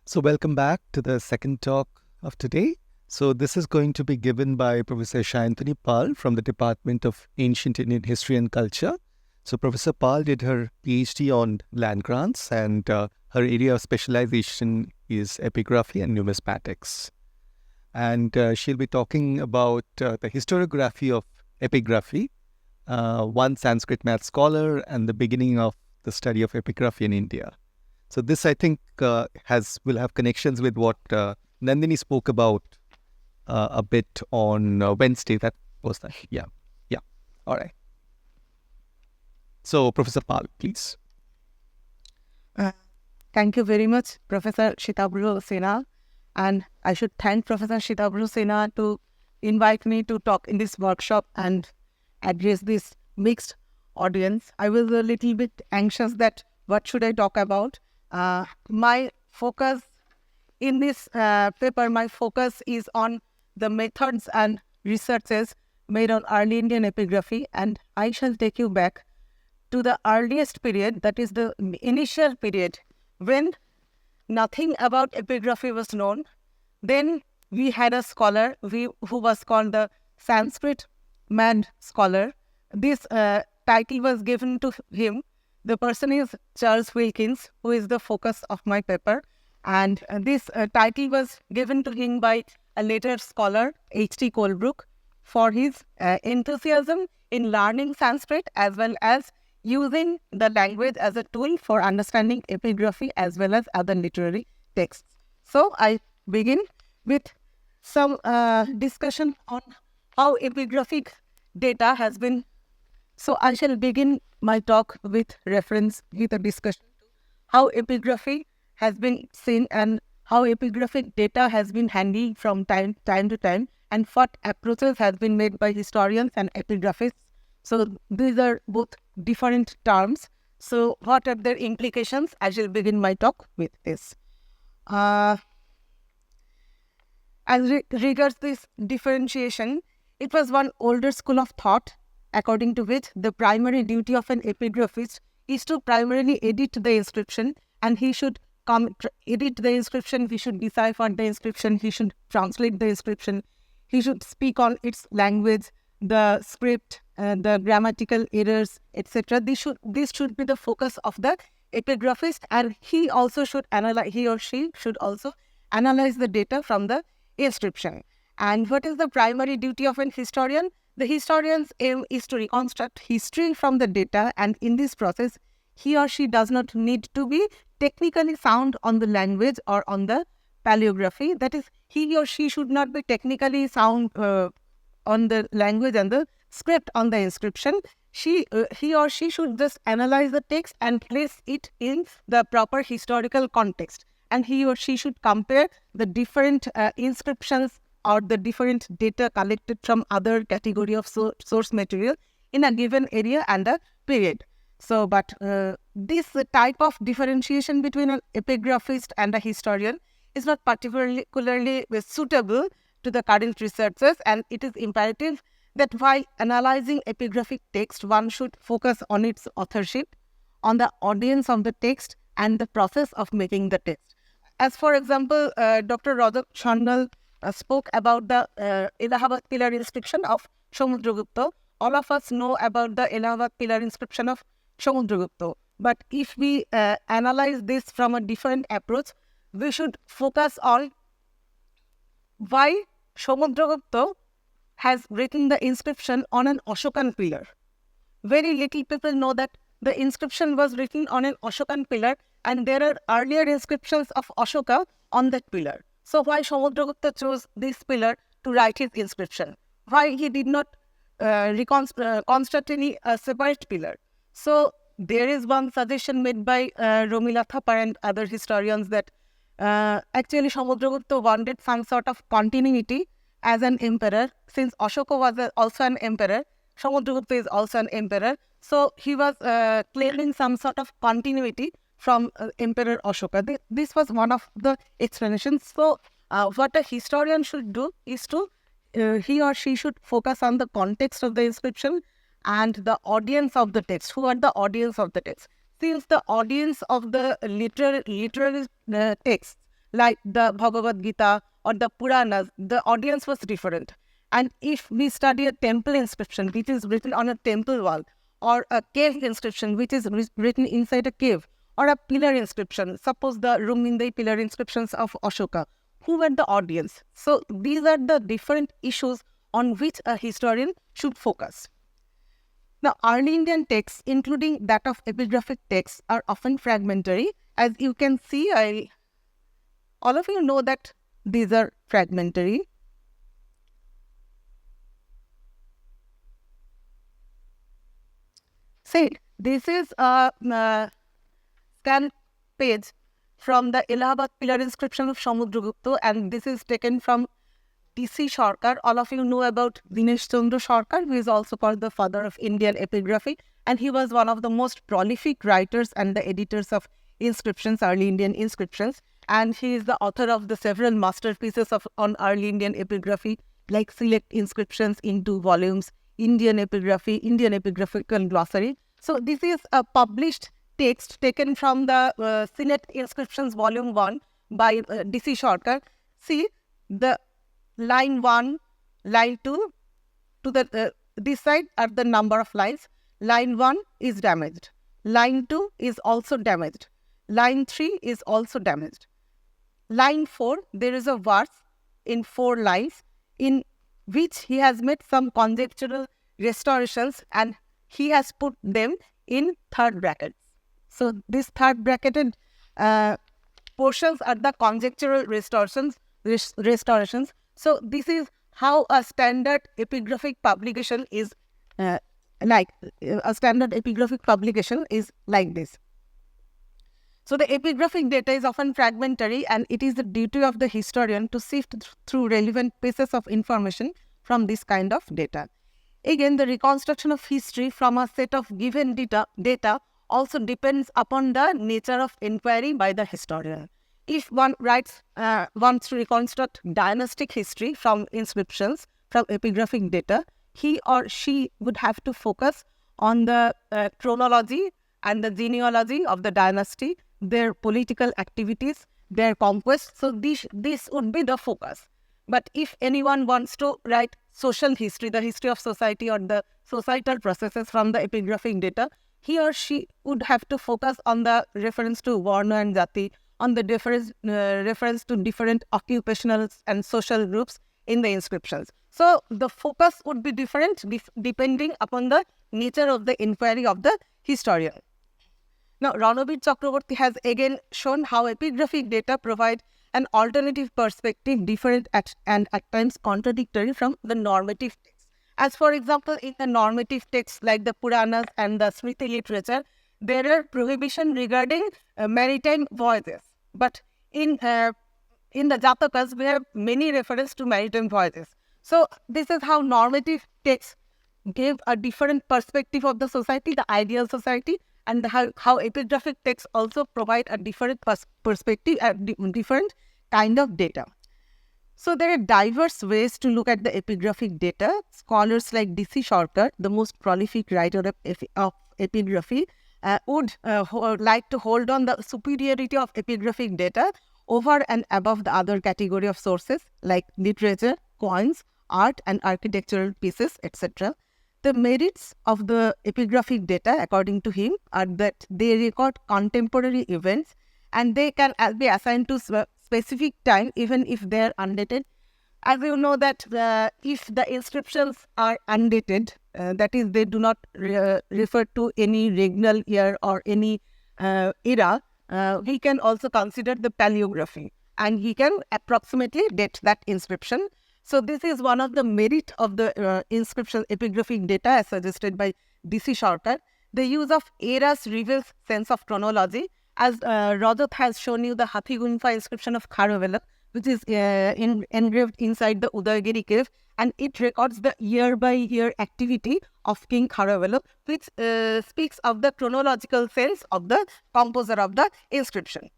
So, welcome back to the second talk of today. So, this is going to be given by Professor Sayantani Pal from the Department of Ancient Indian History and Culture. So, Professor Pal did her PhD on land grants, and her area of specialization is epigraphy and numismatics. And she'll be talking about the historiography of epigraphy, one Sanskrit-Mad scholar, and the beginning of the study of epigraphy in India. So this, I think, will have connections with what Nandini spoke about a bit on Wednesday. That was that. Yeah. All right. So, Professor Pal, please. Thank you very much, Professor Shitabru Sena. And I should thank Professor Shitabru Sena to invite me to talk in this workshop and address this mixed audience. I was a little bit anxious that what should I talk about. My focus in this paper, my focus is on the methods and researches made on early Indian epigraphy, and I shall take you back to the earliest period, that is the initial period when nothing about epigraphy was known. Then we had a scholar who was called the Sanskrit-Mad scholar. This title was given to him. The person is Charles Wilkins, who is the focus of my paper. And this title was given to him by a later scholar, H.T. Colebrook, for his enthusiasm in learning Sanskrit as well as using the language as a tool for understanding epigraphy as well as other literary texts. So I begin with some discussion on how epigraphic data has been. So I shall begin my talk with a discussion how epigraphy has been seen and how epigraphic data has been handled from time to time, and what approaches has been made by historians and epigraphists. So these are both different terms. So what are their implications? I shall begin my talk with this. As regards this differentiation, it was one older school of thought, according to which the primary duty of an epigraphist is to primarily edit the inscription, and he should edit the inscription, he should decipher the inscription, he should translate the inscription, he should speak on its language, the script, the grammatical errors, etc. This should be the focus of the epigraphist, and he or she should also analyze the data from the inscription. And what is the primary duty of an historian? The historian's aim is to reconstruct history from the data, and in this process, he or she does not need to be technically sound on the language or on the paleography. That is, he or she should not be technically sound on the language and the script on the inscription. He or she should just analyze the text and place it in the proper historical context. And he or she should compare the different inscriptions or the different data collected from other category of source material in a given area and a period. So, but this type of differentiation between an epigraphist and a historian is not particularly suitable to the current researchers, and it is imperative that while analyzing epigraphic text, one should focus on its authorship, on the audience of the text, and the process of making the text. As for example, Dr. Rajat Chandal spoke about the Allahabad pillar inscription of Samudragupta. All of us know about the Allahabad pillar inscription of Samudragupta. But if we analyze this from a different approach, we should focus on why Samudragupta has written the inscription on an Ashokan pillar. Very little people know that the inscription was written on an Ashokan pillar, and there are earlier inscriptions of Ashoka on that pillar. So why Samudragupta chose this pillar to write his inscription? Why he did not construct any separate pillar? So there is one suggestion made by Romila Thapar and other historians that actually Samudragupta wanted some sort of continuity as an emperor. Since Ashoka was also an emperor, Samudragupta is also an emperor. So he was claiming some sort of continuity from Emperor Ashoka. This was one of the explanations. So what a historian should do is to, he or she should focus on the context of the inscription and the audience of the text. Who are the audience of the text? Since the audience of the literary text like the Bhagavad Gita or the Puranas, the audience was different. And if we study a temple inscription which is written on a temple wall, or a cave inscription which is written inside a cave, or a pillar inscription, suppose the Rumindai pillar inscriptions of Ashoka, who were the audience? So these are the different issues on which a historian should focus. Now, early Indian texts, including that of epigraphic texts, are often fragmentary. As you can see, all of you know that these are fragmentary. Say, this is a scan page from the Allahabad pillar inscription of Samudragupta, and this is taken from D.C. Sarkar. All of you know about Dinesh Chandra Sarkar, who is also called the father of Indian epigraphy, and he was one of the most prolific writers and the editors of inscriptions, early Indian inscriptions, and he is the author of the several masterpieces on early Indian epigraphy, like Select Inscriptions in 2 volumes, Indian Epigraphy, Indian Epigraphical Glossary. So this is a published text taken from the Senate Inscriptions Volume 1 by D.C. Sarkar. See, the line 1, line 2, to the this side are the number of lines. Line 1 is damaged. Line 2 is also damaged. Line 3 is also damaged. Line 4, there is a verse in 4 lines in which he has made some conjectural restorations, and he has put them in third brackets. So these third bracketed portions are the conjectural restorations. So this is how a standard epigraphic publication is like this. So the epigraphic data is often fragmentary, and it is the duty of the historian to sift through relevant pieces of information from this kind of data. Again, the reconstruction of history from a set of given data also depends upon the nature of inquiry by the historian. If one wants to reconstruct dynastic history from inscriptions, from epigraphic data, he or she would have to focus on the chronology and the genealogy of the dynasty, their political activities, their conquests. So this would be the focus. But if anyone wants to write social history, the history of society or the societal processes from the epigraphic data, he or she would have to focus on the reference to Varna and Jati, on the reference to different occupational and social groups in the inscriptions. So the focus would be different depending upon the nature of the inquiry of the historian. Now, Ranabir Chakraborty has again shown how epigraphic data provide an alternative perspective, different and at times contradictory from the normative text. As for example, in the normative texts like the Puranas and the Smriti literature, there are prohibition regarding maritime voyages. But in the Jatakas, we have many references to maritime voyages. So this is how normative texts give a different perspective of the society, the ideal society, and how epigraphic texts also provide a different perspective, a different kind of data. So there are diverse ways to look at the epigraphic data. Scholars like D.C. Sarkar, the most prolific writer of epigraphy, would like to hold on the superiority of epigraphic data over and above the other category of sources like literature, coins, art and architectural pieces, etc. The merits of the epigraphic data, according to him, are that they record contemporary events and they can be assigned to specific time even if they are undated. As you know that if the inscriptions are undated, that is, they do not refer to any regnal year or any era, he can also consider the paleography and he can approximately date that inscription. So this is one of the merit of the inscription epigraphic data as suggested by D.C. Sarkar. The use of eras reveals sense of chronology. As Rajat has shown you the Hathi Gunfa inscription of Kharavela, which is engraved inside the Udayagiri cave, and it records the year-by-year activity of King Kharavela, which speaks of the chronological sense of the composer of the inscription.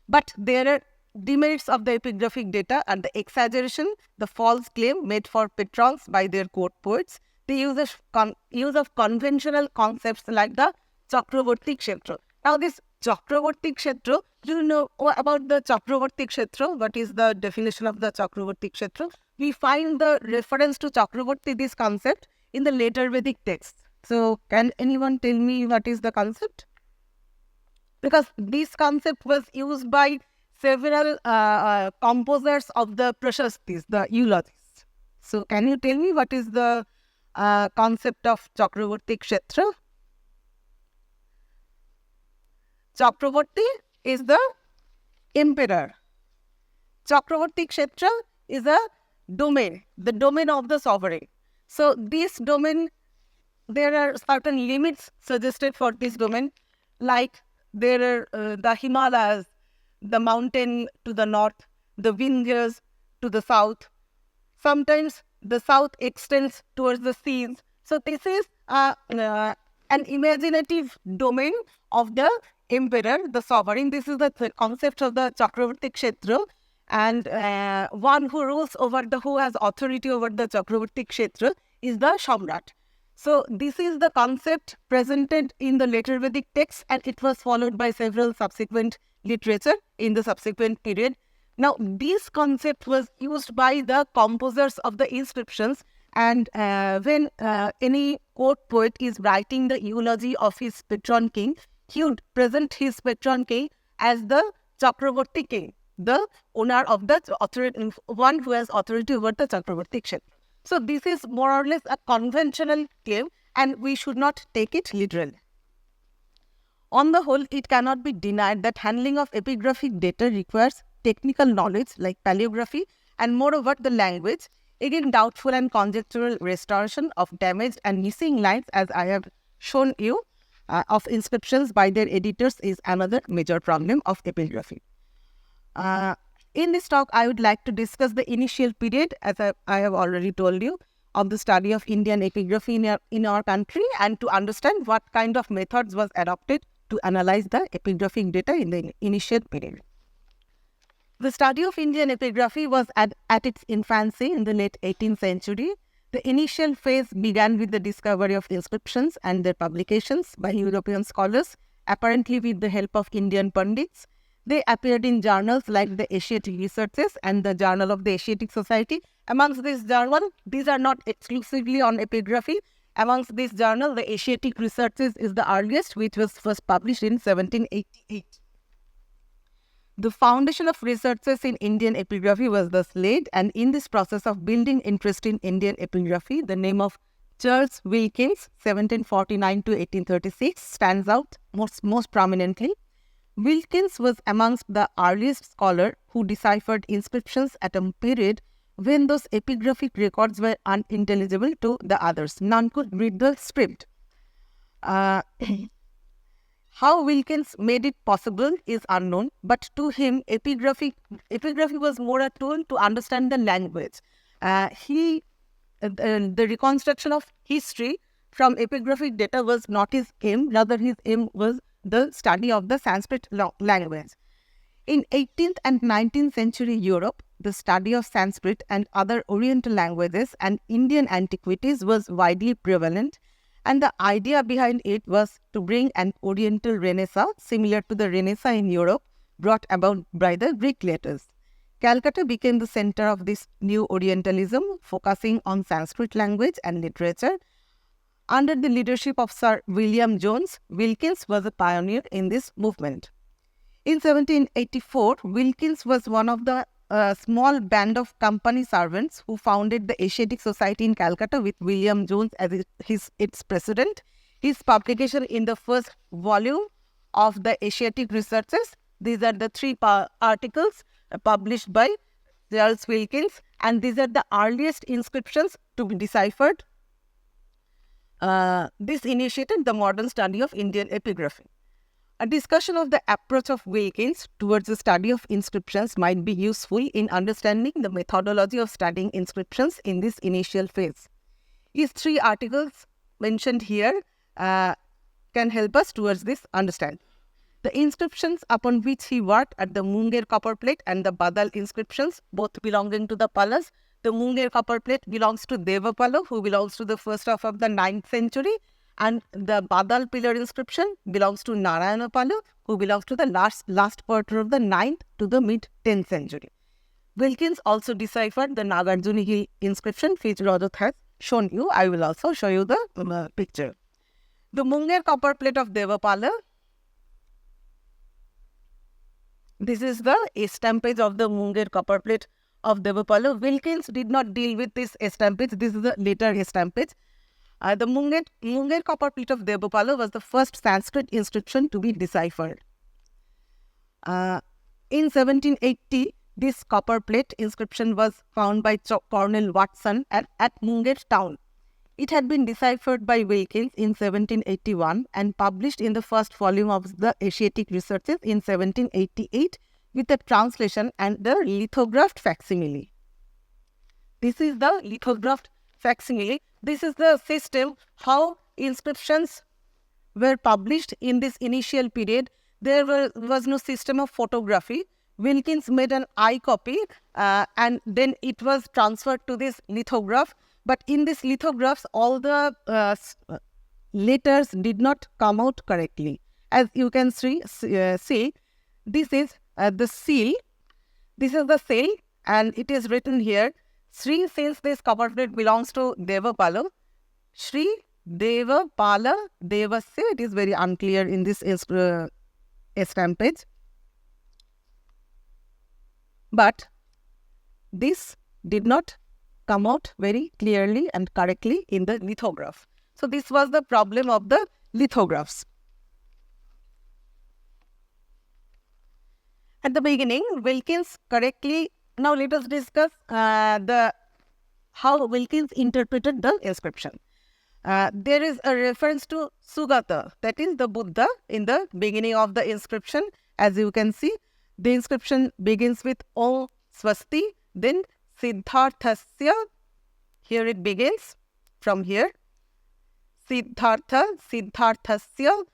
But there are demerits of the epigraphic data and the exaggeration, the false claim made for patrons by their court poets, the use of conventional concepts like the Chakraborty Kshetra. Now, this Chakravarti Kshetra. Do you know about the Chakravarti Kshetra? What is the definition of the Chakravarti Kshetra? We find the reference to Chakravarti, this concept, in the later Vedic texts. So, can anyone tell me what is the concept? Because this concept was used by several composers of the Prashastis, the eulogies. So, can you tell me what is the concept of Chakravarti Kshetra? Chakravarti is the emperor. Chakravarti Kshetra is a domain, the domain of the sovereign. So, this domain, there are certain limits suggested for this domain, like there are the Himalayas, the mountain to the north, the Vindhyas to the south. Sometimes the south extends towards the seas. So, this is an imaginative domain of the emperor, the sovereign. This is the concept of the Chakravarti Kshetra. And one who rules over who has authority over the Chakravarti Kshetra is the Samrat. So, this is the concept presented in the later Vedic texts, and it was followed by several subsequent literature in the subsequent period. Now, this concept was used by the composers of the inscriptions, and when any court poet is writing the eulogy of his patron king, he would present his patron king as the Chakravarti king, the owner of the authority, one who has authority over the Chakravarti Kshetra. So, this is more or less a conventional claim, and we should not take it literally. On the whole, it cannot be denied that handling of epigraphic data requires technical knowledge like paleography, and moreover the language. Again, doubtful and conjectural restoration of damaged and missing lines, as I have shown you, of inscriptions by their editors is another major problem of epigraphy. In this talk, I would like to discuss the initial period, as I have already told you, of the study of Indian epigraphy in our country, and to understand what kind of methods was adopted to analyze the epigraphic data in the initial period. The study of Indian epigraphy was at its infancy in the late 18th century. The initial phase began with the discovery of inscriptions and their publications by European scholars, apparently with the help of Indian Pandits. They appeared in journals like the Asiatic Researches and the Journal of the Asiatic Society. Amongst these journals, these are not exclusively on epigraphy. Amongst these journals, the Asiatic Researches is the earliest, which was first published in 1788. The foundation of researches in Indian epigraphy was thus laid, and in this process of building interest in Indian epigraphy, the name of Charles Wilkins, 1749 to 1836, stands out most prominently. Wilkins was amongst the earliest scholars who deciphered inscriptions at a period when those epigraphic records were unintelligible to the others. None could read the script. How Wilkins made it possible is unknown, but to him, epigraphy was more a tool to understand the language. The reconstruction of history from epigraphic data was not his aim, rather his aim was the study of the Sanskrit language. In 18th and 19th century Europe, the study of Sanskrit and other Oriental languages and Indian antiquities was widely prevalent, and the idea behind it was to bring an Oriental Renaissance similar to the Renaissance in Europe brought about by the Greek letters. Calcutta became the center of this new Orientalism, focusing on Sanskrit language and literature. Under the leadership of Sir William Jones, Wilkins was a pioneer in this movement. In 1784, Wilkins was one of the small band of company servants who founded the Asiatic Society in Calcutta with William Jones as its president. His publication in the first volume of the Asiatic Researches, these are the 3 articles published by Charles Wilkins, and these are the earliest inscriptions to be deciphered. This initiated the modern study of Indian epigraphy. A discussion of the approach of Wilkins towards the study of inscriptions might be useful in understanding the methodology of studying inscriptions in this initial phase. His 3 articles mentioned here can help us towards this understanding. The inscriptions upon which he worked are the Munger copperplate and the Badal inscriptions, both belonging to the Palas. The Munger copperplate belongs to Devapala, who belongs to the first half of the 9th century, And the Badal pillar inscription belongs to Narayanapala, who belongs to the last quarter of the 9th to the mid-10th century. Wilkins also deciphered the Nagarjuna Hill inscription, which Rajat has shown you. I will also show you the picture. The Munger copper plate of Devapala. This is the estampage of the Munger copper plate of Devapala. Wilkins did not deal with this estampage. This is the later estampage. The Munger copper plate of Devapala was the first Sanskrit inscription to be deciphered. In 1780, this copper plate inscription was found by Cornel Watson at Munger town. It had been deciphered by Wilkins in 1781 and published in the first volume of the Asiatic Researches in 1788 with a translation and the lithographed facsimile. This is the lithographed facsimile. This is the system how inscriptions were published in this initial period. There was no system of photography. Wilkins made an eye copy and then it was transferred to this lithograph. But in this lithographs, all the letters did not come out correctly. As you can see, this is the seal. This is the seal and it is written here, Sri, since this copper plate belongs to Devapala, Sri Devapala Devasya. It is very unclear in this estampage. But this did not come out very clearly and correctly in the lithograph. So this was the problem of the lithographs. At the beginning, Wilkins correctly. Now let us discuss how Wilkins interpreted the inscription. There is a reference to Sugata, that is the Buddha, in the beginning of the inscription. As you can see, the inscription begins with Om Swasti, then Siddharthasya. Here it begins from here. Siddharthasya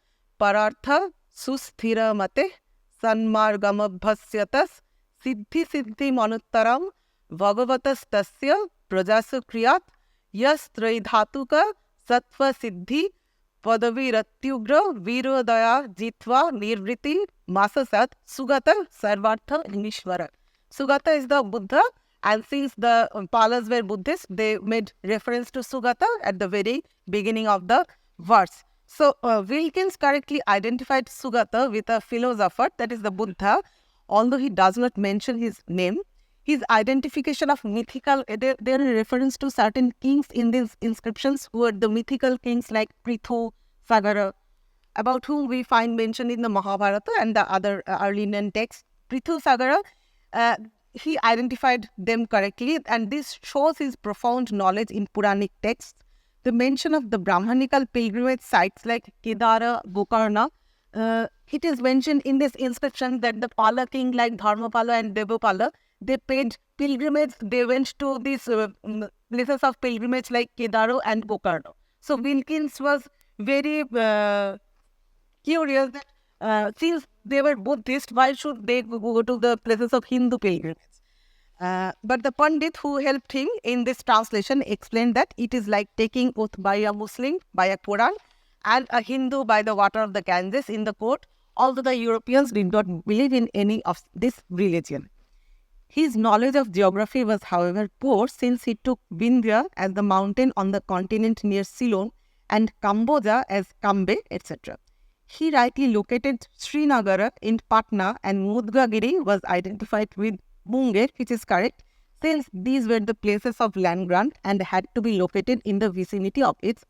Parartha Susthira Mate Sanmargamabhasyatas Siddhi Manuttaram Bhagavatas Tasya Prajasu Kriyat Yas Traidhatuka Sattva Siddhi Padaviratyugra Virodaya Jitva Nirvriti Masasat Sugata Sarvartha Nishvara. Sugata is the Buddha, and since the Palas were Buddhists, they made reference to Sugata at the very beginning of the verse. So, Wilkins correctly identified Sugata with a philosopher, that is the Buddha, although he does not mention his name. His identification of mythical, there are reference to certain kings in these inscriptions who are the mythical kings like Prithu, Sagara, about whom we find mentioned in the Mahabharata and the other early Indian texts. Prithu, Sagara, he identified them correctly, and this shows his profound knowledge in Puranic texts. The mention of the Brahmanical pilgrimage sites like Kedara, Gokarna, it is mentioned in this inscription that the Pala king like Dharmapala and Devapala, they paid pilgrimage, they went to these places of pilgrimage like Kedara and Gokarna. So Wilkins was very curious that since they were Buddhist, why should they go to the places of Hindu pilgrimage? But the Pandit who helped him in this translation explained that it is like taking oath by a Muslim by a Quran and a Hindu by the water of the Ganges in the court, although the Europeans did not believe in any of this religion. His knowledge of geography was, however, poor, since he took Vindhya as the mountain on the continent near Ceylon and Kamboja as Kambe, etc. He rightly located Srinagar in Patna, and Mudgagiri was identified with Munger, which is correct, since these were the places of land grant and had to be located in the vicinity of its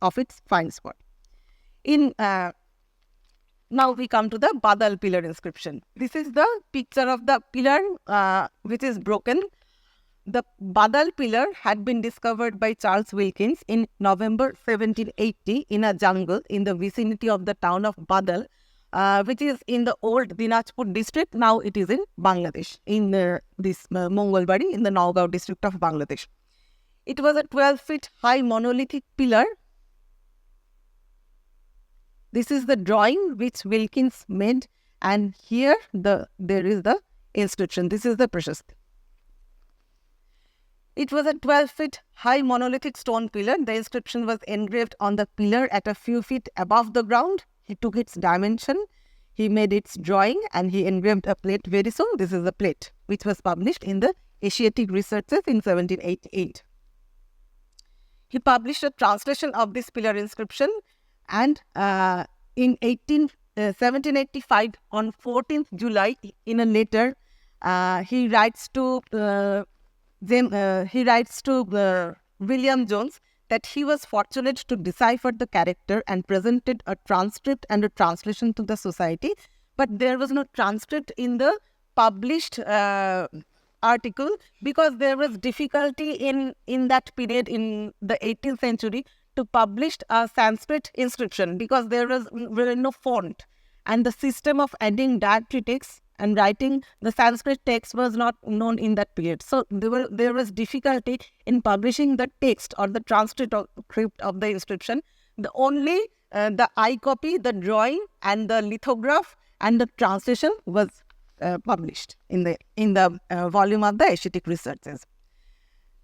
find spot. Now we come to the Badal pillar inscription. This is the picture of the pillar which is broken. The Badal pillar had been discovered by Charles Wilkins in November 1780 in a jungle in the vicinity of the town of Badal, which is in the old Dinajpur district. Now it is in Bangladesh, in this Mongolbari in the Nagaon district of Bangladesh. It was a 12-feet high monolithic pillar. This is the drawing which Wilkins made, and here there is the inscription. This is the Prashasti. It was a 12-feet high monolithic stone pillar. The inscription was engraved on the pillar at a few feet above the ground. He took its dimension, he made its drawing, and he engraved a plate very soon. This is a plate which was published in the Asiatic Researches in 1788. He published a translation of this pillar inscription, and in 1785, on 14th July, in a letter, he writes to William Jones that he was fortunate to decipher the character and presented a transcript and a translation to the society, but there was no transcript in the published article because there was difficulty in that period in the 18th century to publish a Sanskrit inscription because there was no font, and the system of adding diacritics and writing the Sanskrit text was not known in that period. So there was difficulty in publishing the text or the transcript of the inscription. The only the eye copy, the drawing, and the lithograph and the translation was published in the volume of the Asiatic Researches.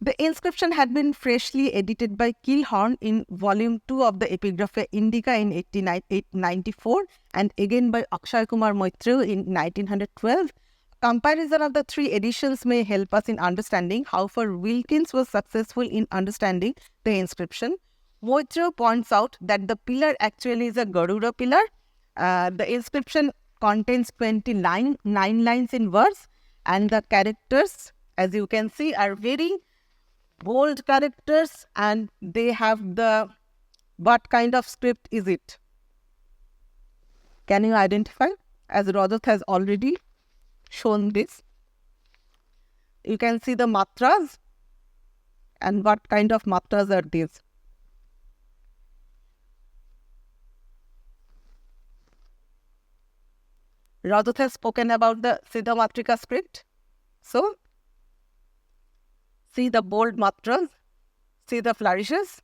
The inscription had been freshly edited by Kilhorn in volume 2 of the Epigraphy Indica in 1894 and again by Akshay Kumar Moitreu in 1912. Comparison of the three editions may help us in understanding how far Wilkins was successful in understanding the inscription. Moitreu points out that the pillar actually is a Garuda pillar. The inscription contains 9 lines in verse, and the characters, as you can see, are very bold characters, and they have the, what kind of script is it? Can you identify? As Rajat has already shown this. You can see the matras, and what kind of matras are these? Rajat has spoken about the Siddha Matrika script. So, see the bold matras, see the flourishes.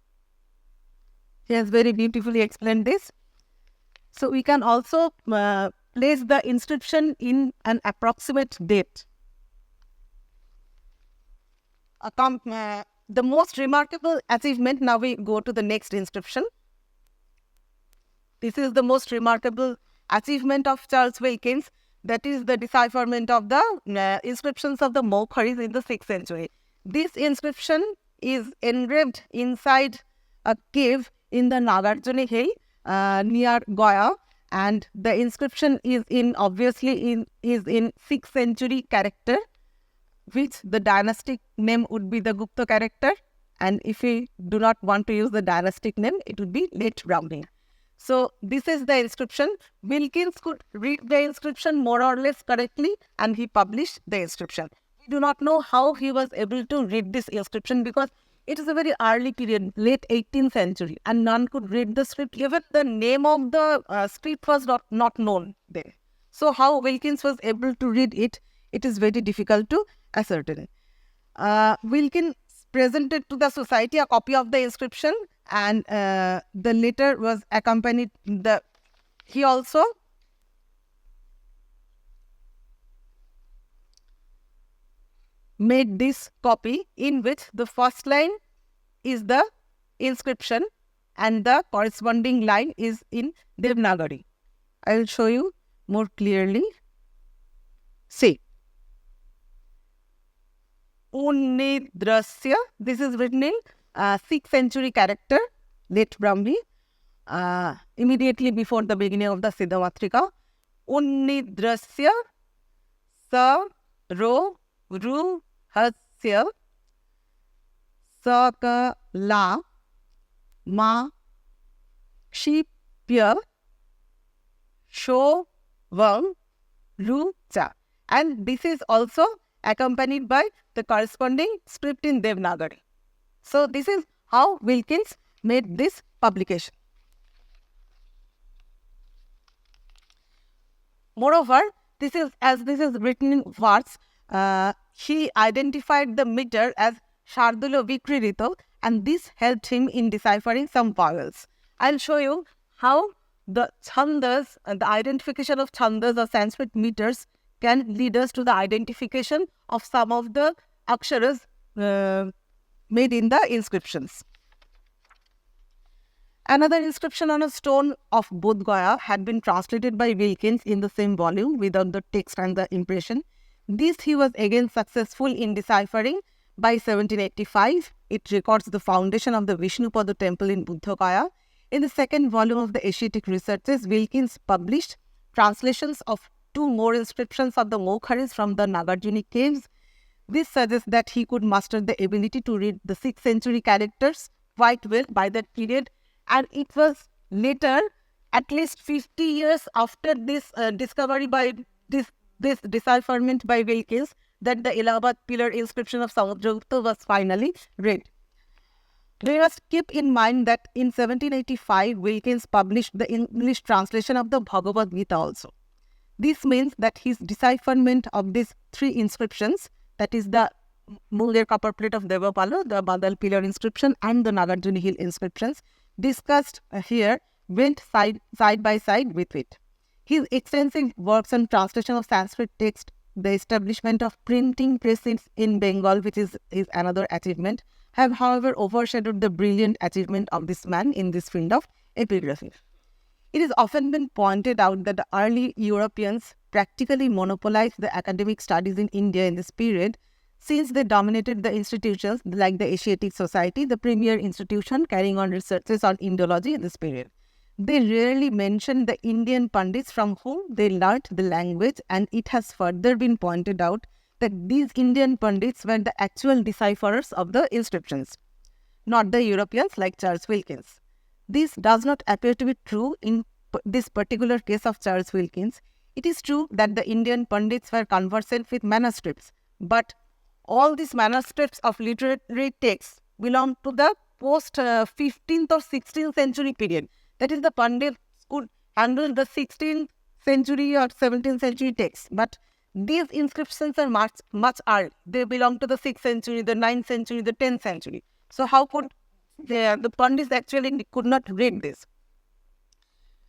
He has very beautifully explained this. So, we can also place the inscription in an approximate date. The most remarkable achievement, now we go to the next inscription. This is the most remarkable achievement of Charles Wilkins, that is the decipherment of the inscriptions of the Maukharis in the 6th century. This inscription is engraved inside a cave in the Nagarjuni Hill near Goa, and the inscription is in 6th century character, which the dynastic name would be the Gupta character, and if we do not want to use the dynastic name, it would be late Brahmin. So this is the inscription. Wilkins could read the inscription more or less correctly, and he published the inscription. We do not know how he was able to read this inscription because it is a very early period, late 18th century, and none could read the script. Even the name of the script was not known there. So how Wilkins was able to read it, it is very difficult to ascertain. Wilkins presented to the society a copy of the inscription, and the letter was accompanied. He also made this copy in which the first line is the inscription and the corresponding line is in Devanagari. I will show you more clearly. See, Unnidrasya, this is written in 6th century character, late Brahmi, immediately before the beginning of the Siddha Matrika. Unnidrasya sa ro ru hasya saka la ma kshipya sho vam ru cha. And this is also accompanied by the corresponding script in Devanagari. So this is how Wilkins made this publication. Moreover, this is written in verse, he identified the meter as Shardulo Vikririto, and this helped him in deciphering some vowels. I'll show you how the chandas, the identification of chandas or Sanskrit meters can lead us to the identification of some of the aksharas made in the inscriptions. Another inscription on a stone of Bodh Gaya had been translated by Wilkins in the same volume without the text and the impression. This he was again successful in deciphering. By 1785, it records the foundation of the Vishnupada temple in Bodh Gaya. In the second volume of the Asiatic Researches, Wilkins published translations of 2 more inscriptions of the Mokharis from the Nagarjuni caves. This suggests that he could master the ability to read the 6th century characters quite well by that period, and it was later, at least 50 years after this discovery by this decipherment by Wilkins, that the Allahabad pillar inscription of Samudragupta was finally read. We must keep in mind that in 1785, Wilkins published the English translation of the Bhagavad Gita also. This means that his decipherment of these 3 inscriptions, that is the Munger copper plate of Devapala, the Badal pillar inscription, and the Nagarjuni hill inscriptions discussed here, went side by side with it. His extensive works on translation of Sanskrit text, the establishment of printing presses in Bengal, which is another achievement, have however overshadowed the brilliant achievement of this man in this field of epigraphy. It has often been pointed out that the early Europeans practically monopolized the academic studies in India in this period, since they dominated the institutions like the Asiatic Society, the premier institution carrying on researches on Indology in this period. They rarely mention the Indian Pandits from whom they learnt the language, and it has further been pointed out that these Indian Pandits were the actual decipherers of the inscriptions, not the Europeans like Charles Wilkins. This does not appear to be true in this particular case of Charles Wilkins. It is true that the Indian Pandits were conversant with manuscripts, but all these manuscripts of literary texts belong to the post-15th or 16th century period. That is, the Pandits could handle the 16th century or 17th century texts, but these inscriptions are much early. They belong to the 6th century, the 9th century, the 10th century. So how could the Pandits actually could not read this?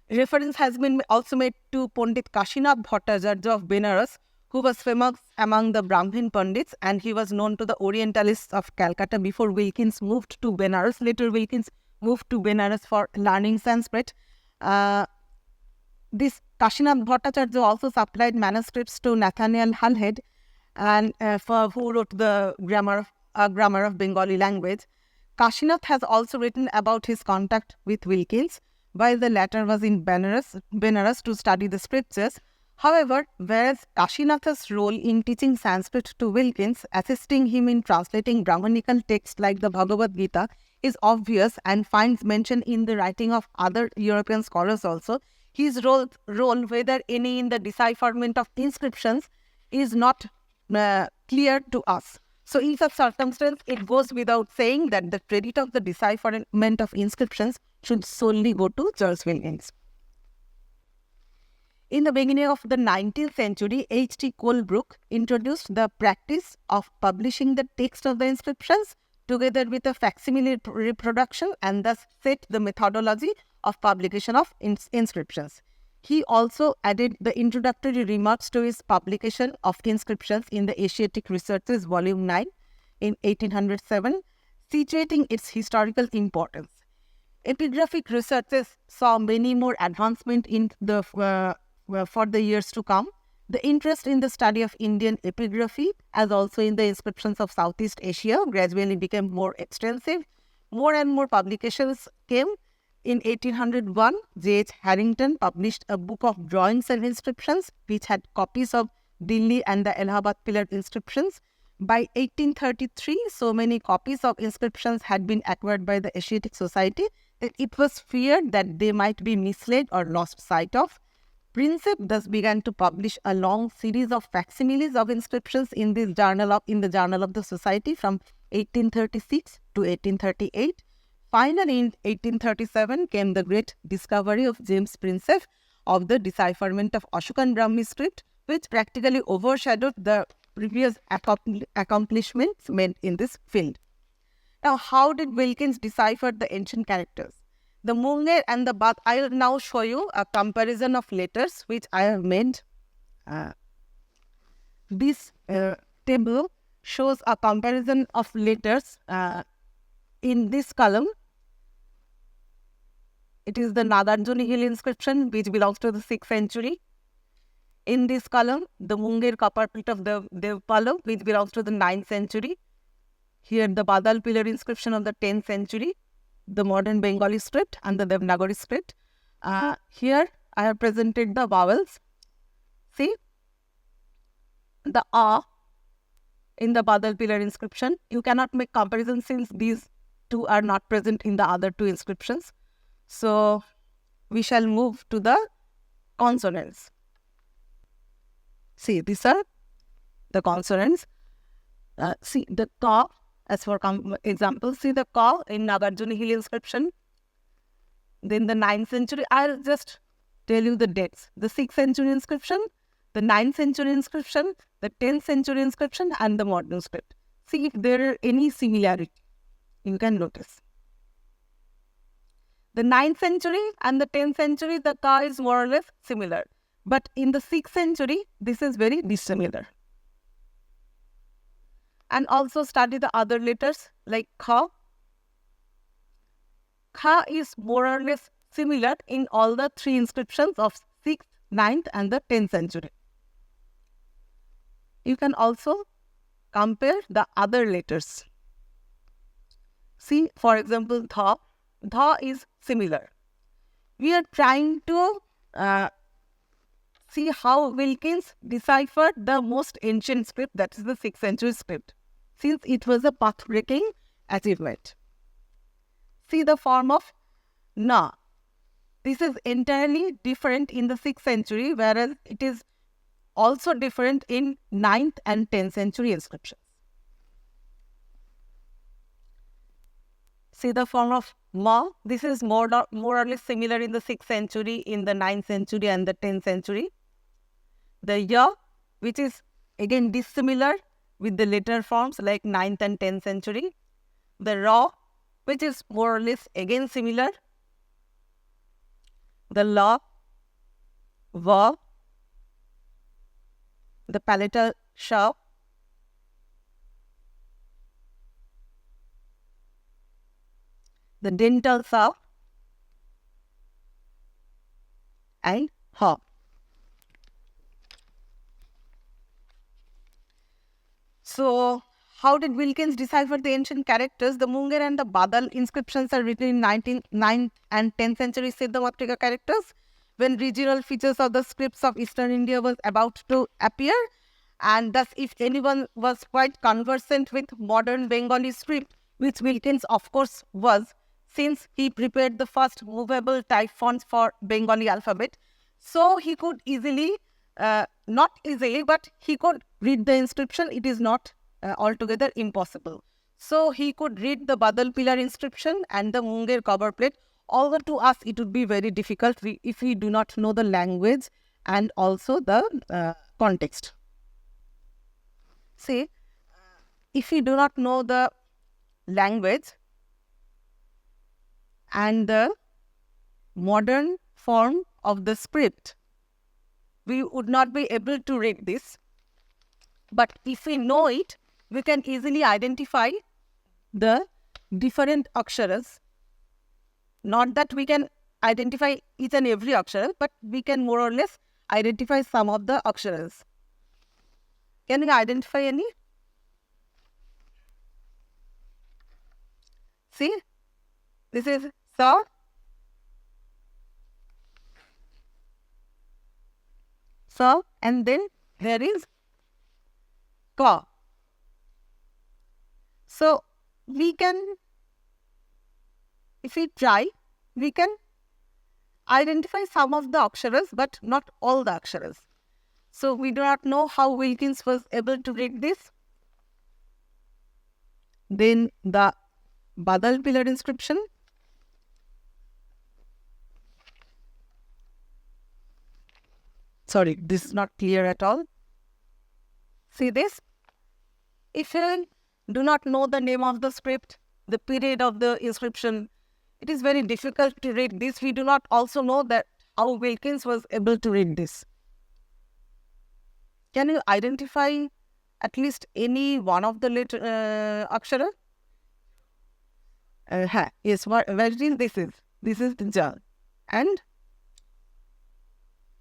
Reference has been also made to Pandit Kashinath Bhattacharya of Benares, who was famous among the Brahmin Pandits, and he was known to the Orientalists of Calcutta before Wilkins moved to Benares. Later, Wilkins moved to Benares for learning Sanskrit. This Kashinath Bhattacharya also supplied manuscripts to Nathaniel Halhed, and who wrote the grammar of Bengali language. Kashinath has also written about his contact with Wilkins, while the latter was in Benares to study the scriptures. However, whereas Kashinath's role in teaching Sanskrit to Wilkins, assisting him in translating Brahmanical texts like the Bhagavad Gita, is obvious and finds mention in the writing of other European scholars also, his role, whether any in the decipherment of inscriptions, is not clear to us. So in such circumstance, it goes without saying that the credit of the decipherment of inscriptions should solely go to Charles Wilkins. In the beginning of the 19th century, H.T. Colebrook introduced the practice of publishing the text of the inscriptions together with a facsimile reproduction, and thus set the methodology of publication of inscriptions. He also added the introductory remarks to his publication of inscriptions in the Asiatic Researches Volume 9 in 1807, situating its historical importance. Epigraphic researches saw many more advancement in the for the years to come. The interest in the study of Indian epigraphy, as also in the inscriptions of Southeast Asia, gradually became more extensive. More and more publications came. In 1801, J.H. Harrington published a book of drawings and inscriptions, which had copies of Delhi and the Allahabad pillar inscriptions. By 1833, so many copies of inscriptions had been acquired by the Asiatic Society that it was feared that they might be mislaid or lost sight of. Prinsep thus began to publish a long series of facsimiles of inscriptions in the Journal of the Society from 1836 to 1838. Finally, in 1837 came the great discovery of James Prinsep of the decipherment of Ashokan Brahmi script, which practically overshadowed the previous accomplishments made in this field. Now, how did Wilkins decipher the ancient characters? The Munger and the Bad. I will now show you a comparison of letters which I have made. This table shows a comparison of letters in this column, it is the Nagarjuni hill inscription, which belongs to the 6th century. In this column, the Munger copper plate of the Devpalo, which belongs to the 9th century. Here, the Badal pillar inscription of the 10th century, the modern Bengali script and the Devanagari script. Here, I have presented the vowels. See, the A in the Badal pillar inscription. You cannot make comparison since these two are not present in the other two inscriptions. So, we shall move to the consonants. See, these are the consonants. See, the Ka, as for example, see the Ka in Nagarjuni hill inscription. Then the 9th century, I'll just tell you the dates. The 6th century inscription, the 9th century inscription, the 10th century inscription, and the modern script. See if there are any similarity. You can notice. The 9th century and the 10th century, the Ka is more or less similar. But in the 6th century, this is very dissimilar. And also study the other letters like Kha. Kha is more or less similar in all the three inscriptions of 6th, 9th and the 10th century. You can also compare the other letters. See, for example, Dha. Dha is similar. We are trying to see how Wilkins deciphered the most ancient script, that is the 6th century script, since it was a path-breaking achievement. See the form of Na. This is entirely different in the 6th century, whereas it is also different in 9th and 10th century inscriptions. See the form of Ma. This is more or less similar in the 6th century, in the 9th century and the 10th century. The Ya, which is again dissimilar with the later forms like 9th and 10th century. The Ra, which is more or less again similar. The La, Va, the palatal Sha, the dental Sa, and Ha. So, how did Wilkins decipher the ancient characters? The Munger and the Badal inscriptions are written in 9th and 10th century Siddhamatrika characters, when regional features of the scripts of Eastern India was about to appear. And thus, if anyone was quite conversant with modern Bengali script, which Wilkins of course was, since he prepared the first movable type fonts for Bengali alphabet, so he could easily, not easily, but he could read the inscription. It is not altogether impossible. So he could read the Badal pillar inscription and the Munger cover plate. Although to us it would be very difficult if we do not know the language and also the context. See, if we do not know the language and the modern form of the script, we would not be able to read this. But if we know it, we can easily identify the different aksharas. Not that we can identify each and every akshara, but we can more or less identify some of the aksharas. Can you identify any? See, this is Sa, Sa, and then there is Ka. So, we can, if we try, we can identify some of the aksharas, but not all the aksharas. So, we do not know how Wilkins was able to read this. Then the Badal pillar inscription. Sorry, this is not clear at all. See this? If you do not know the name of the script, the period of the inscription, it is very difficult to read this. We do not also know that how Wilkins was able to read this. Can you identify at least any one of the letter akshara? Yes, where it is, this is. This is ja. And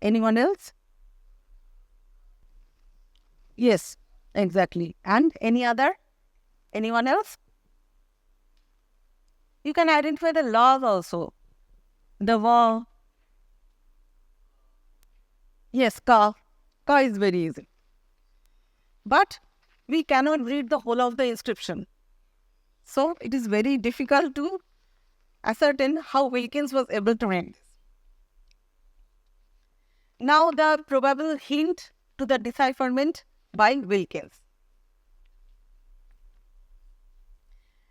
anyone else? Yes, exactly. And any other? Anyone else? You can identify the laws also. The va. Yes, ka. Ka is very easy. But we cannot read the whole of the inscription. So it is very difficult to ascertain how Wilkins was able to read this. Now the probable hint to the decipherment by Wilkins.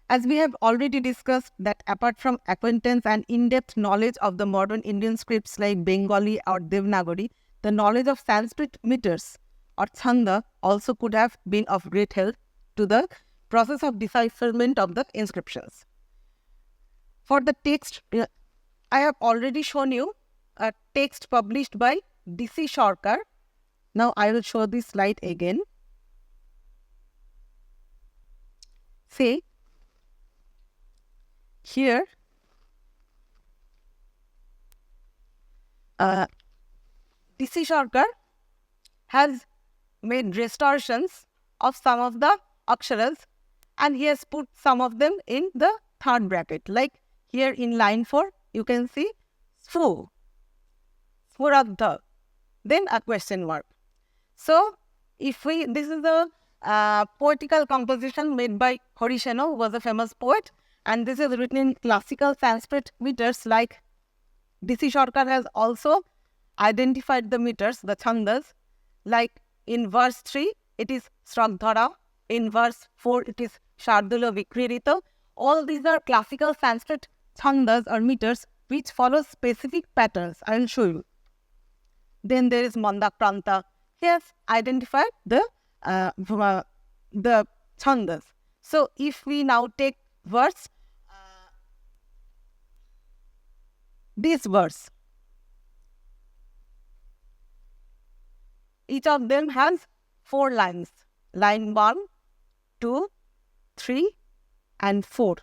As we have already discussed that apart from acquaintance and in-depth knowledge of the modern Indian scripts like Bengali or Devanagari, the knowledge of Sanskrit meters or chanda also could have been of great help to the process of decipherment of the inscriptions. For the text, I have already shown you a text published by D.C. Sarkar. Now I will show this slide again. Say, here, D.C. Sarkar has made restorations of some of the aksharas and he has put some of them in the third bracket. Like here in line 4, you can see Sfu, Sfuradha, then a question mark. So, this is a poetical composition made by Horisheno, who was a famous poet, and this is written in classical Sanskrit meters. Like D.C. Sarkar has also identified the meters, the chandas. Like in verse 3, it is Sraddhara. In verse 4, it is Shardula Vikririta. All these are classical Sanskrit chandas or meters which follow specific patterns. I will show you. Then there is Mandakranta. He has identified the chandas. So if we now take verse, this verse, each of them has 4 lines. Line 1, 2, 3 and 4.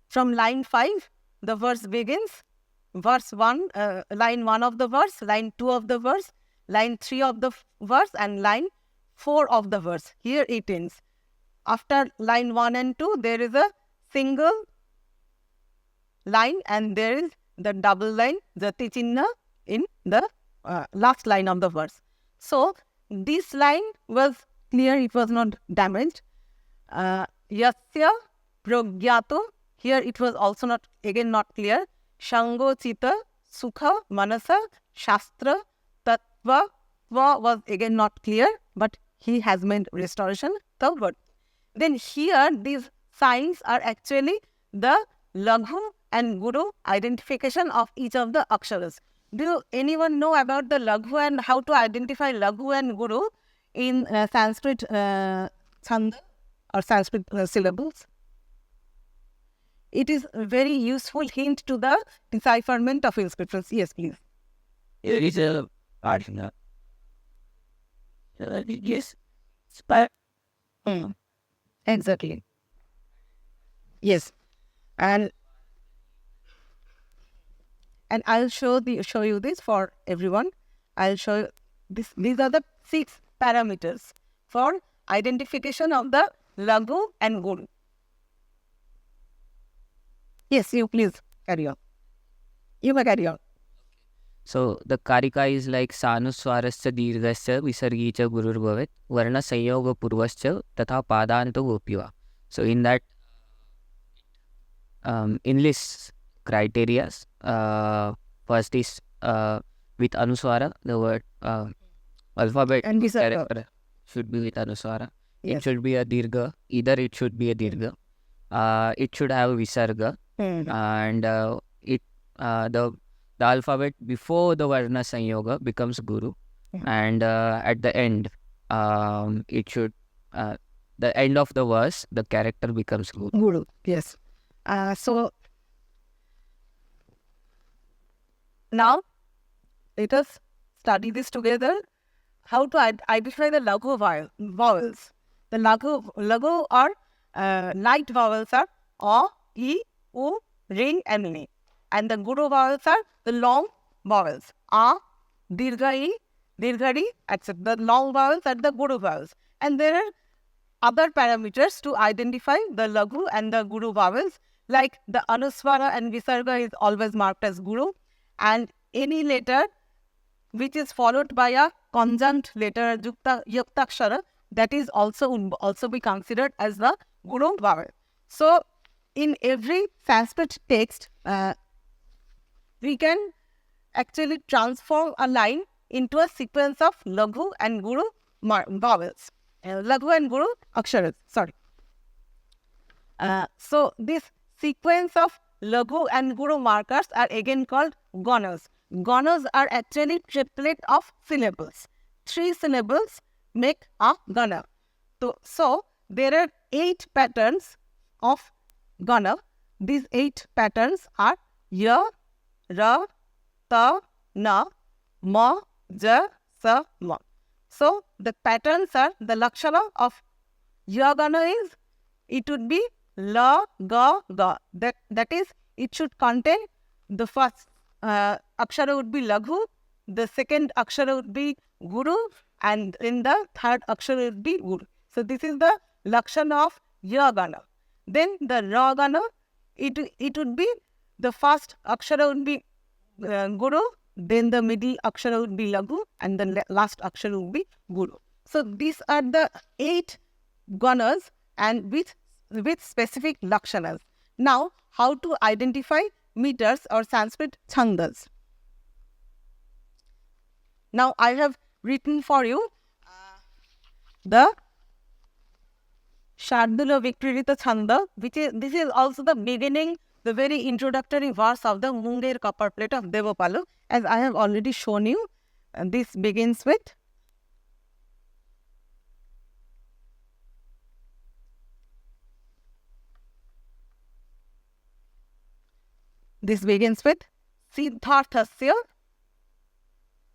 From line 5, the verse begins. Verse 1, line 1 of the verse, line 2 of the verse, line 3 of the verse and line 4 of the verse. Here it ends. After line 1 and 2, there is a single line and there is the double line, Jati Chinna, in the last line of the verse. So, this line was clear, it was not damaged. Yasya Progyato, here it was also not clear. Shango Chita, Sukha, Manasa, Shastra, Tattva was again not clear, but he has made restoration. Third word. Then here these signs are actually the Laghu and Guru identification of each of the aksharas. Do anyone know about the Laghu and how to identify Laghu and Guru in Sanskrit chanda or Sanskrit syllables? It is a very useful hint to the decipherment of inscriptions. Yes, please. It is a partner. Yes. But Exactly. Yes. And I'll show you this for everyone. I'll show you this. These are the 6 parameters for identification of the Laghu and Guru. Yes, you please carry on. You may carry on. So the Karika is like Sanuswarascha Dirghascha Visargicha Gurur Bhavet Varna Sanyoga Purvascha Tatha Padanta Gopiva. So in that enlists criteria. First is with Anuswara, the word alphabet And Visarga. character should be with Anuswara. Yes. It should be a Dirgha. Either it should be a Dirgha. It should have Visarga. And the alphabet before the Varna Sanyoga becomes Guru. And at the end, it should, the end of the verse, the character becomes Guru. Guru, yes. So, now, let us study this together. How to identify the Laghu vowels. The Laghu are light vowels are A, E, U, Ring and Ni. And the Guru vowels are the long vowels. A, Dirgha E, Dirgha Ri, etc. The long vowels are the Guru vowels. And there are other parameters to identify the Laghu and the Guru vowels, like the Anuswara and Visarga is always marked as Guru, and any letter which is followed by a conjunct letter, Yuktakshara, that is also be considered as the Guru vowel. So, in every Sanskrit text, we can actually transform a line into a sequence of Laghu and Guru vowels. Laghu and Guru aksharas, sorry. So, this sequence of Laghu and Guru markers are again called ganas. Ganas are actually triplet of syllables. 3 syllables make a gana. So, there are 8 patterns of gana. These 8 patterns are Ya, Ra, Ta, Na, Ma, Ja, Sa, Ma. So, the patterns are, the lakshana of Ya gana is, it would be La, Ga, Ga. That is, it should contain the first akshara would be Laghu, the second akshara would be Guru, and in the third akshara would be Guru. So, this is the lakshana of Ya gana. Then the Ra gana, it would be, the first akshara would be Guru, then the middle akshara would be Laghu, and the last akshara would be Guru. So, these are the 8 ganas and with specific lakshanas. Now, how to identify meters or Sanskrit chandas? Now, I have written for you the Shardula Vikrita Chanda, this is also the beginning, the very introductory verse of the Munger copper plate of Devapalu, as I have already shown you. And this begins with Siddharthasya.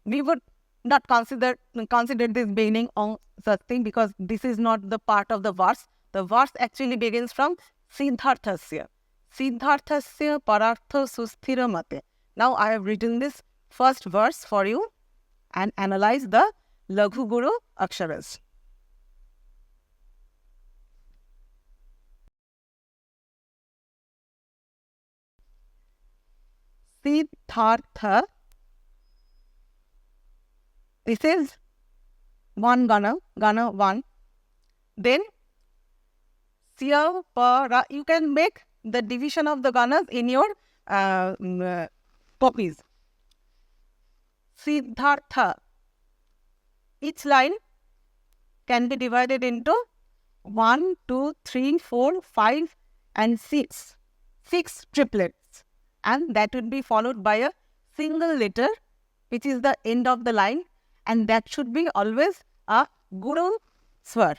We would not consider this beginning on such thing because this is not the part of the verse. The verse actually begins from Siddharthasya. Siddharthasya parartha susthira mate. Now I have written this first verse for you and analyze the Laghu Guru aksharas. Siddhartha. This is one gana 1. Then Sya, Pa, you can make the division of the ganas in your copies. Siddhartha. Each line can be divided into 1, 2, 3, 4, 5 and 6. 6 triplets. And that would be followed by a single letter, which is the end of the line. And that should be always a Guru Swar.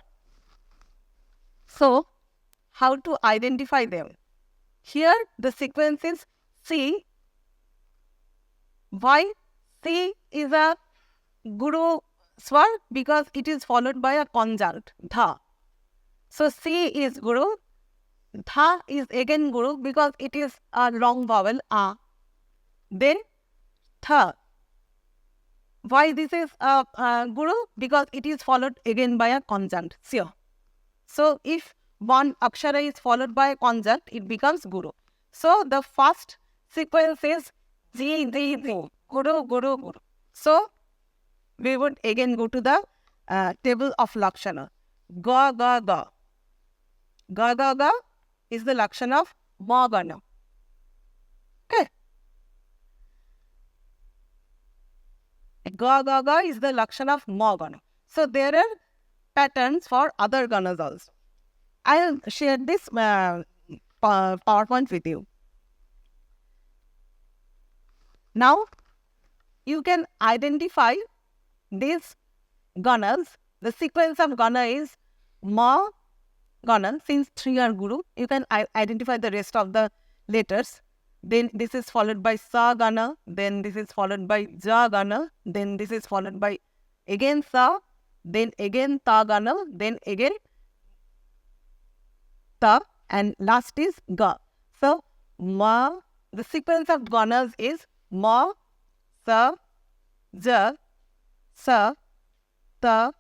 So, how to identify them? Here, the sequence is C. Why C is a Guru Swar? Because it is followed by a conjunct, Dha. So, C is Guru. Dha is again Guru because it is a long vowel, A. Then, Tha. Why this is Guru? Because it is followed again by a conjunct, Sya. So, if one akshara is followed by a conjunct, it becomes Guru. So, the first sequence is Ji, Ji, Ji, Guru, Guru, Guru. So, we would again go to the table of Lakshana. Ga, Ga, Ga. Ga, Ga, Ga is the Lakshana of Ma Gana. Okay. Ga, Ga, Ga is the Lakshana of Ma Gana. So, there are patterns for other ganas also. I will share this PowerPoint with you. Now, you can identify these ganas. The sequence of gana is Ma Gana. Since 3 are Guru, you can identify the rest of the letters. Then this is followed by Sa Gana. Then this is followed by Ja Gana. Then this is followed by again Sa. Then again Ta Gana. Then again ta, and last is ga. So, ma, the sequence of ganas is ma, sa, ja, sa, ta,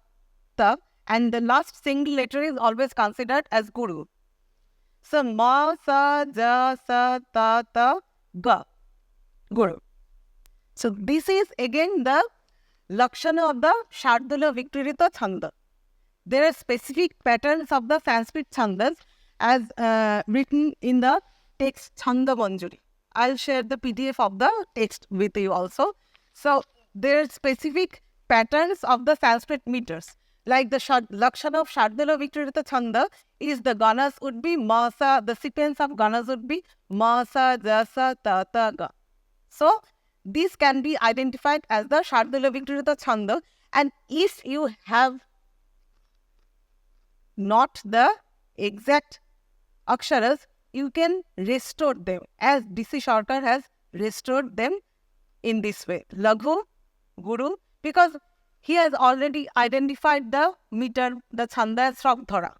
ta, and the last single letter is always considered as guru. So, ma, sa, ja, sa, ta, ta, ga, guru. So, this is again the Lakshana of the Shardula Vikrita Chanda. There are specific patterns of the Sanskrit Chandas as written in the text Chanda Manjuri. I'll share the PDF of the text with you also. So, there are specific patterns of the Sanskrit meters. Like the Lakshana of Shardula Vikrita Chanda is the ganas would be Masa, the sequence of ganas would be Masa, Jasa, Tata, Ga. So, these can be identified as the Shardula Vikrita Chanda, and if you have not the exact aksharas, you can restore them as D.C. Shorter has restored them in this way. Laghu, Guru, because he has already identified the meter, the chanda as Sradhara.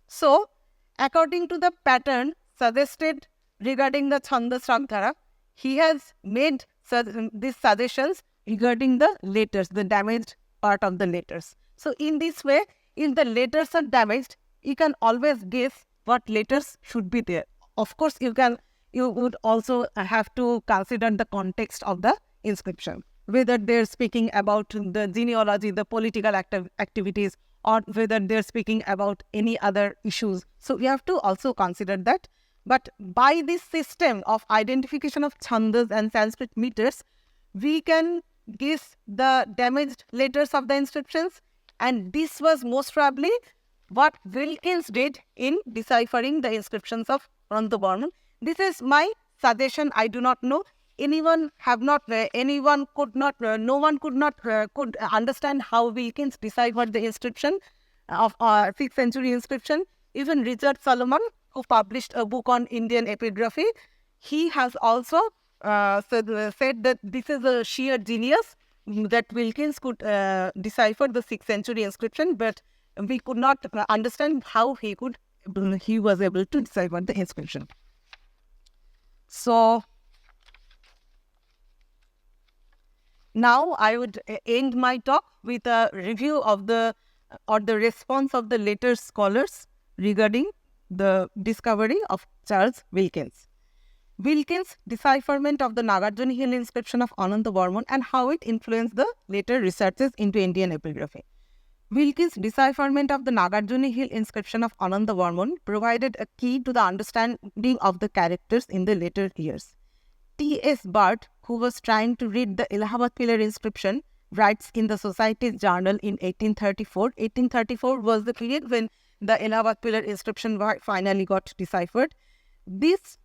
So, according to the pattern suggested regarding the chanda Sradhara, he has made these suggestions regarding the letters, the damaged part of the letters. So, in this way, if the letters are damaged, you can always guess what letters should be there. Of course, you would also have to consider the context of the inscription, whether they're speaking about the genealogy, the political activities, or whether they're speaking about any other issues. So, we have to also consider that. But by this system of identification of chandas and Sanskrit meters, we can guess the damaged letters of the inscriptions, and this was most probably what Wilkins did in deciphering the inscriptions of Anantavarman. This is my suggestion. I do not know. No one could understand how Wilkins deciphered the inscription of 6th century inscription. Even Richard Solomon, who published a book on Indian epigraphy, he has also said that this is a sheer genius that Wilkins could decipher the 6th century inscription, but we could not understand how he was able to decipher the inscription. So, now I would end my talk with a review of the response of the later scholars regarding the discovery of Charles Wilkins. Wilkins' decipherment of the Nagarjuna Hill inscription of Anantavarman and how it influenced the later researches into Indian epigraphy. Wilkins' decipherment of the Nagarjuna Hill inscription of Anantavarman provided a key to the understanding of the characters in the later years. T.S. Bart, who was trying to read the Allahabad pillar inscription, writes in the Society's journal in 1834. 1834 was the period when the Allahabad pillar inscription finally got deciphered. This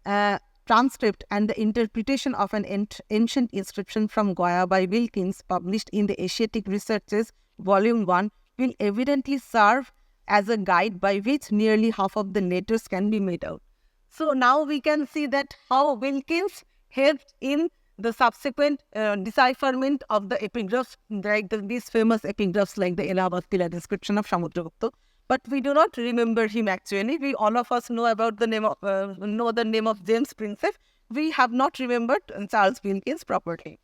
transcript and the interpretation of an ancient inscription from Goa by Wilkins, published in the Asiatic Researches, Volume 1, will evidently serve as a guide by which nearly half of the letters can be made out. So now we can see that how Wilkins helped in the subsequent decipherment of the epigraphs, like these famous epigraphs like the Allahabad pillar inscription of Samudragupta. But we do not remember him actually. We all of us know about the name of James Prinsep. We have not remembered Charles Wilkins properly.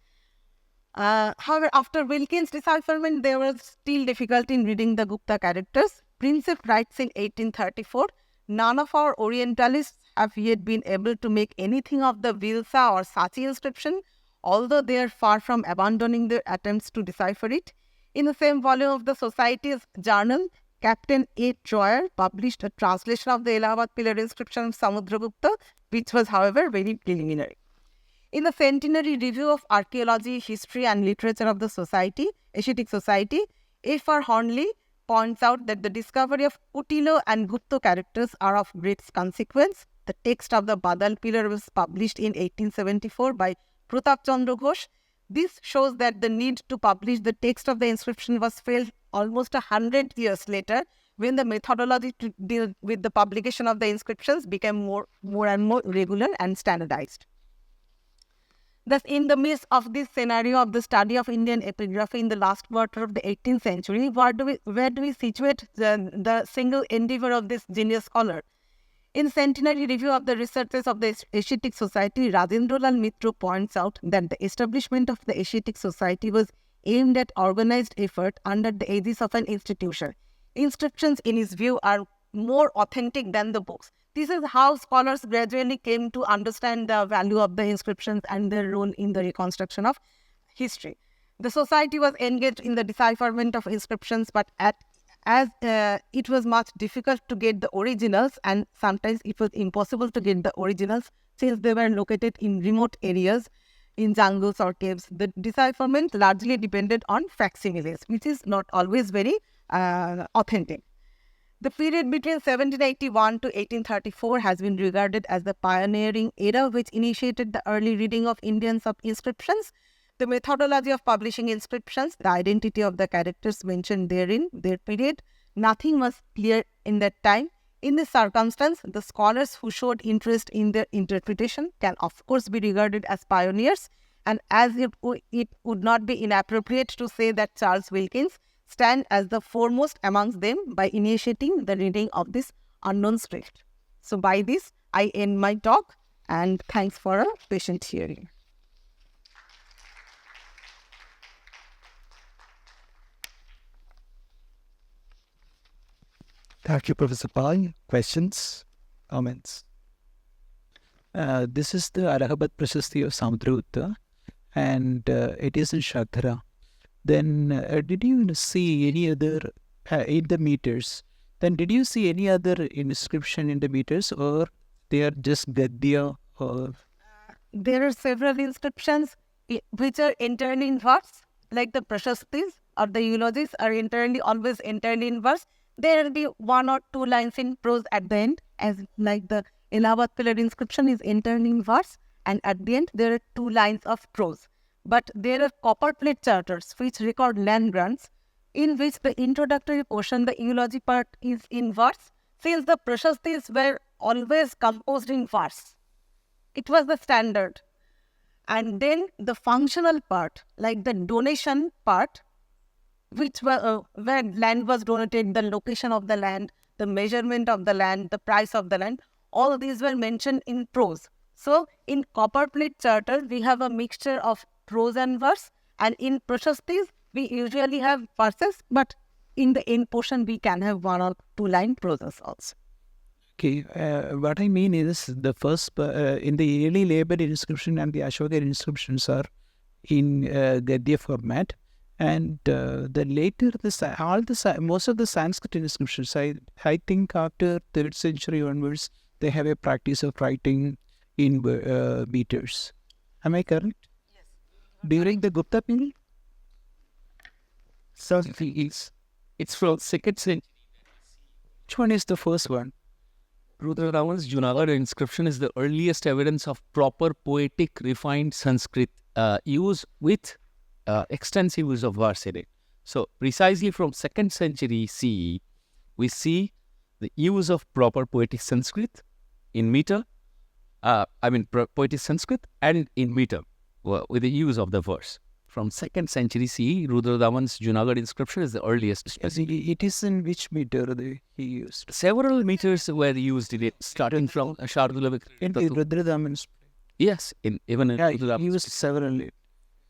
However, after Wilkins' decipherment, there was still difficulty in reading the Gupta characters. Prinsep writes in 1834, "None of our Orientalists have yet been able to make anything of the Vilsa or Sachi inscription, although they are far from abandoning their attempts to decipher it." In the same volume of the Society's journal, Captain A. Troyer published a translation of the Allahabad pillar inscription of Samudragupta, which was, however, very preliminary. In the Centenary Review of Archaeology, History and Literature of the Asiatic Society, F.R. Hornley points out that the discovery of Kutilo and Gupta characters are of great consequence. The text of the Badal pillar was published in 1874 by Pratap Chandra Ghosh. This shows that the need to publish the text of the inscription was felt almost 100 years later, when the methodology to deal with the publication of the inscriptions became more and more regular and standardized. Thus, in the midst of this scenario of the study of Indian epigraphy in the last quarter of the 18th century, where do we situate the single endeavor of this genius scholar? In Centenary Review of the Researches of the Asiatic Society, Rajendralal Mitra points out that the establishment of the Asiatic Society was aimed at organized effort under the aegis of an institution. Inscriptions, in his view, are more authentic than the books. This is how scholars gradually came to understand the value of the inscriptions and their role in the reconstruction of history. The society was engaged in the decipherment of inscriptions, but as it was much difficult to get the originals, and sometimes it was impossible to get the originals since they were located in remote areas, in jungles or caves. The decipherment largely depended on facsimiles, which is not always very authentic. The period between 1781 to 1834 has been regarded as the pioneering era which initiated the early reading of Indian inscriptions. The methodology of publishing inscriptions, the identity of the characters mentioned therein, their period, nothing was clear in that time. In this circumstance, the scholars who showed interest in their interpretation can of course be regarded as pioneers, and as it would not be inappropriate to say that Charles Wilkins stand as the foremost amongst them by initiating the reading of this unknown script. So by this, I end my talk, and thanks for a patient hearing. Thank you, Professor Pal. Questions? Comments? This is the Arahabat Prashasti of Samudra, and it is in Shadhara. Then did you see any other, in the meters, then did you see any other inscription in the meters, or they are just Gadya? Or There are several inscriptions which are entirely in verse, like the Prashastis or the eulogies are entirely always entirely in verse. There will be one or two lines in prose at the end, as like the Allahabad pillar inscription is entirely in verse, and at the end there are two lines of prose. But there are copper plate charters which record land grants, in which the introductory portion, the eulogy part, is in verse, since the Prashastis were always composed in verse. It was the standard. And then the functional part, like the donation part, which were where land was donated, the location of the land, the measurement of the land, the price of the land, all these were mentioned in prose. So in copper plate charter, we have a mixture of prose and verse, and in Prashastis, we usually have verses, but in the end portion, we can have one or two line proses also. okay, what I mean is the first in the early labor inscription and the Ashoka inscriptions are in Gadya format, and the later most of the Sanskrit inscriptions, I think after 3rd century onwards, they have a practice of writing in meters. Am I correct? Yes. During the Gupta period? So it's from 2nd century. Which one is the first one? Rudradaman's Junagadh inscription is the earliest evidence of proper poetic refined Sanskrit use with extensive use of verse in it. So precisely from 2nd century CE, we see the use of proper poetic Sanskrit in meter, poetic Sanskrit and in meter with the use of the verse. From 2nd century CE, Rudradaman's Junagadh inscription is the earliest specimen. It is in which meter he used? Several meters were used in it, starting from Shardula. In the Rudradaman's. Yes, even in Yeah, Rudradaman's. he used several.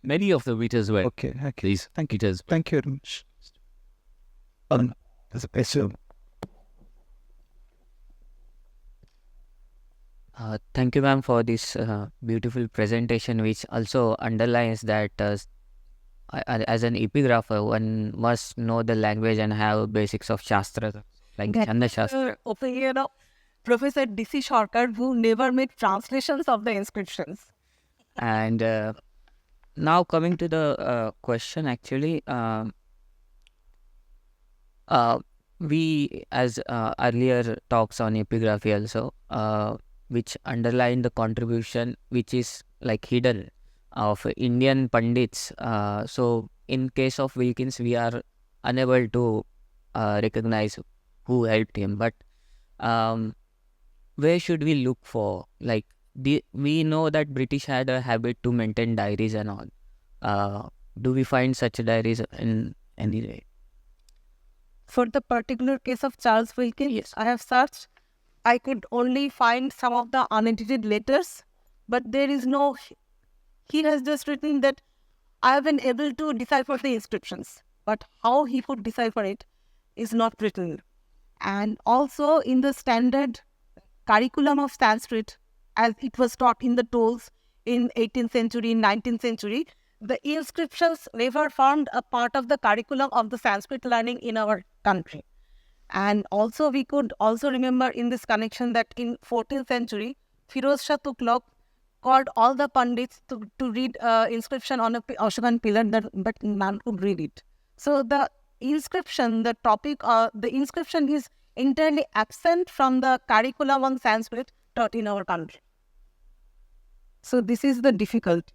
Many of the meters were Okay. these Thank you. meters. Thank you very much. That's a question. Thank you, ma'am, for this beautiful presentation, which also underlines that as an epigrapher, one must know the language and have basics of Shastra, like Chanda Shastra. Opinion of Professor D.C. Sarkar, who never made translations of the inscriptions. And now coming to the question, actually, we, as earlier talks on epigraphy also, which underline the contribution which is like hidden of Indian Pandits. So in case of Wilkins, we are unable to recognize who helped him. But where should we look for? Like we know that British had a habit to maintain diaries and all. Do we find such diaries in any way? For the particular case of Charles Wilkins, Yes. I have searched. I could only find some of the unedited letters, but there is no. He has just written that I have been able to decipher the inscriptions, but how he could decipher it is not written. And also in the standard curriculum of Sanskrit, as it was taught in the tolls in 18th century, 19th century, the inscriptions never formed a part of the curriculum of the Sanskrit learning in our country. And also we could also remember in this connection that in 14th century, Firoz Shah Tughlaq called all the Pandits to read inscription on a Ashokan pillar, but none could read it. So the inscription, the topic, the inscription is entirely absent from the curriculum on Sanskrit taught in our country. So this is the difficulty.